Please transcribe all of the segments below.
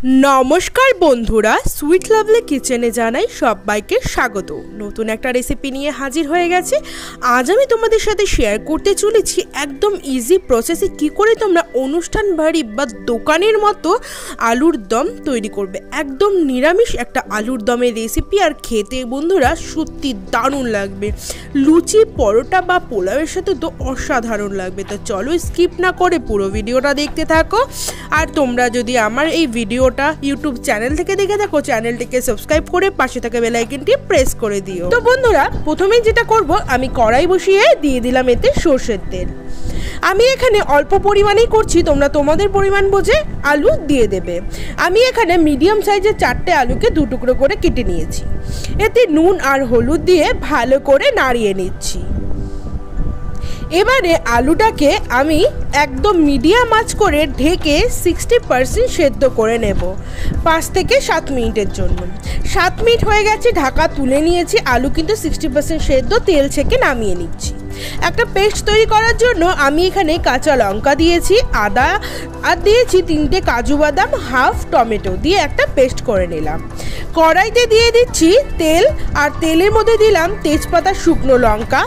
নমস্কার বন্ধুরা, sweet lovely কিচেনে জানাই সবাইকে স্বাগত। নতুন একটা রেসিপি নিয়ে হাজির হয়ে গেছে। আজ আমি তোমাদের সাথে শেয়ার করতে চলেছি একদম ইজি প্রসেসে কি করে তোমরা অনুষ্ঠান বাড়ি বা দোকানের মতো আলুর দম তৈরি করবে। একদম নিরামিষ একটা আলুর দমের রেসিপি, আর খেতে বন্ধুরা সত্যি দারুণ লাগবে। লুচি, পরোটা বা পোলাওয়ের সাথে তো অসাধারণ লাগবে। তো চলো স্কিপ না করে পুরো ভিডিওটা দেখতে থাকো। আর তোমরা যদি আমার এই ভিডিওটা ইউটিউব চ্যানেল থেকে দেখে থাকো, চ্যানেলটিকে সাবস্ক্রাইব করে পাশে থাকা বেল আইকনটি প্রেস করে দিও। তো বন্ধুরা, প্রথমেই যেটা করব, আমি কড়াই বসিয়ে দিয়ে দিলাম এতে সরষের তেল। আমি এখানে অল্প পরিমাণেই করছি, তোমরা তোমাদের পরিমাণ বুঝে আলু দিয়ে দেবে। আমি এখানে মিডিয়াম সাইজের 4টে আলুকে 2 টুকরো করে কেটে নিয়েছি। এতে নুন আর হলুদ দিয়ে ভালো করে নাড়িয়ে নিচ্ছি। এবারে আলুটাকে আমি একদম মিডিয়াম আঁচ করে ঢেকে 60% সেদ্ধ করে নেব 5 থেকে 7 মিনিটের জন্য। 7 মিনিট হয়ে গেছে, ঢাকা তুলে নিয়েছি। আলু কিন্তু 60% সেদ্ধ, তেল ছেঁকে নামিয়ে নিচ্ছি। একটা পেস্ট তৈরি করার জন্য আমি এখানে কাঁচা লঙ্কা দিয়েছি, আদা আর দিয়েছি 3টে কাজু বাদাম, হাফ টমেটো দিয়ে একটা পেস্ট করে নিলাম। কড়াইতে দিয়ে দিচ্ছি তেল, আর তেলের মধ্যে দিলাম তেজপাতা, শুকনো লঙ্কা,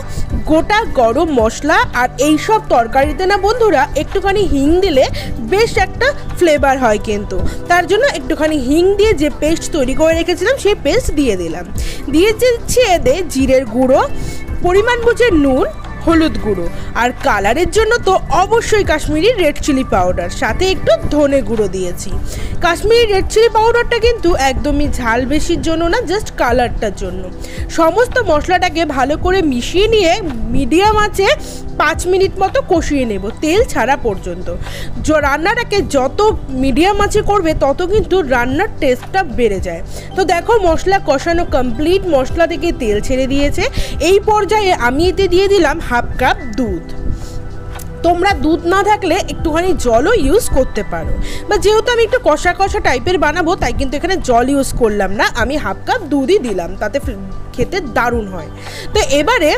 গোটা গরম মশলা। আর এই সব তরকারিতে না বন্ধুরা একটুখানি হিং দিলে বেশ একটা ফ্লেভার হয়, কিন্তু তার জন্য একটুখানি হিং দিয়ে যে পেস্ট তৈরি করে রেখেছিলাম সেই পেস্ট দিয়ে দিলাম। দিয়ে দিচ্ছি এতে জিরের গুঁড়ো, পরিমাণ বুঝে নুন, হলুদ গুঁড়ো, আর কালারের জন্য তো অবশ্যই কাশ্মীরি রেড চিলি পাউডার, সাথে একটু ধনে গুঁড়ো দিয়েছি। কাশ্মীরি রেড চিলি পাউডারটা কিন্তু একদমই ঝাল বেশির জন্য না, জাস্ট কালারটার জন্য। সমস্ত মশলাটাকে ভালো করে মিশিয়ে নিয়ে মিডিয়াম আঁচে 5 মিনিট মতো কষিয়ে নেব, তেল ছাড়া পর্যন্ত। রান্নাটাকে যত মিডিয়াম আঁচে করবে তত কিন্তু রান্নার টেস্টটা বেড়ে যায়। তো দেখো মশলা কষানো কমপ্লিট, মশলা থেকে তেল ছেড়ে দিয়েছে। এই পর্যায়ে আমি এতে দিয়ে দিলাম হাফ কাপ দুধ। তোমরা দুধ না থাকলে একটুখানি জলও ইউজ করতে পারো, বা যেহেতু আমি একটু কষা কষা টাইপের বানাবো তাই কিন্তু এখানে জল ইউজ করলাম না, আমি হাফ কাপ দুধই দিলাম, তাতে খেতে দারুণ হয়। তো এবারে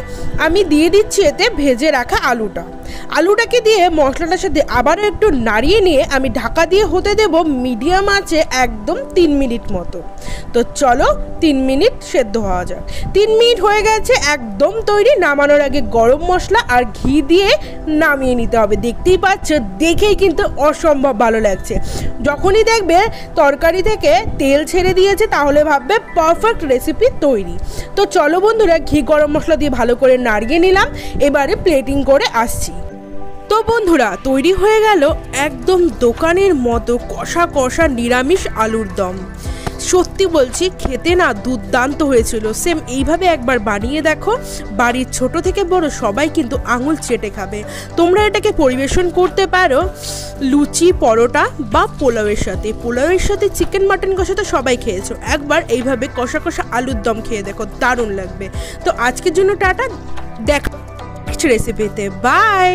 আমি দিয়ে দিচ্ছি এতে ভেজে রাখা আলুটাকে দিয়ে মশলাটার সাথে আবারও একটু নাড়িয়ে নিয়ে আমি ঢাকা দিয়ে হতে দেব মিডিয়াম আঁচে একদম 3 মিনিট মতো। তো চলো 3 মিনিট সেদ্ধ হওয়া যাক। 3 মিনিট হয়ে গেছে, একদম তৈরি। নামানোর আগে গরম মশলা আর ঘি দিয়ে নামিয়ে নিতে হবে। দেখতেই পাচ্ছ, দেখেই কিন্তু অসম্ভব ভালো লাগছে। যখনই দেখবে তরকারি থেকে তেল ছেড়ে দিয়েছে তাহলে ভাববে পারফেক্ট রেসিপি তৈরি। তো চলো বন্ধুরা, ঘি গরম মশলা দিয়ে ভালো করে নাড়িয়ে নিলাম। এবারে প্লেটিং করে আসছি। তো বন্ধুরা, তৈরি হয়ে গেল একদম দোকানের মতো কষা কষা নিরামিষ আলুর দম। সত্যি বলছি, খেতে না দুর্দান্ত হয়েছিল। সেম এইভাবে একবার বানিয়ে দেখো, বাড়ির ছোট থেকে বড় সবাই কিন্তু আঙুল চেটে খাবে। তোমরা এটাকে পরিবেশন করতে পারো লুচি, পরোটা বা পোলাওয়ের সাথে। পোলাওয়ের সাথে চিকেন মাটন কষা তো সবাই খেয়েছো, একবার এইভাবে কষা কষা আলুর দম খেয়ে দেখো, দারুণ লাগবে। তো আজকের জন্য টাটা, দেখা রেসিপিতে, বাই।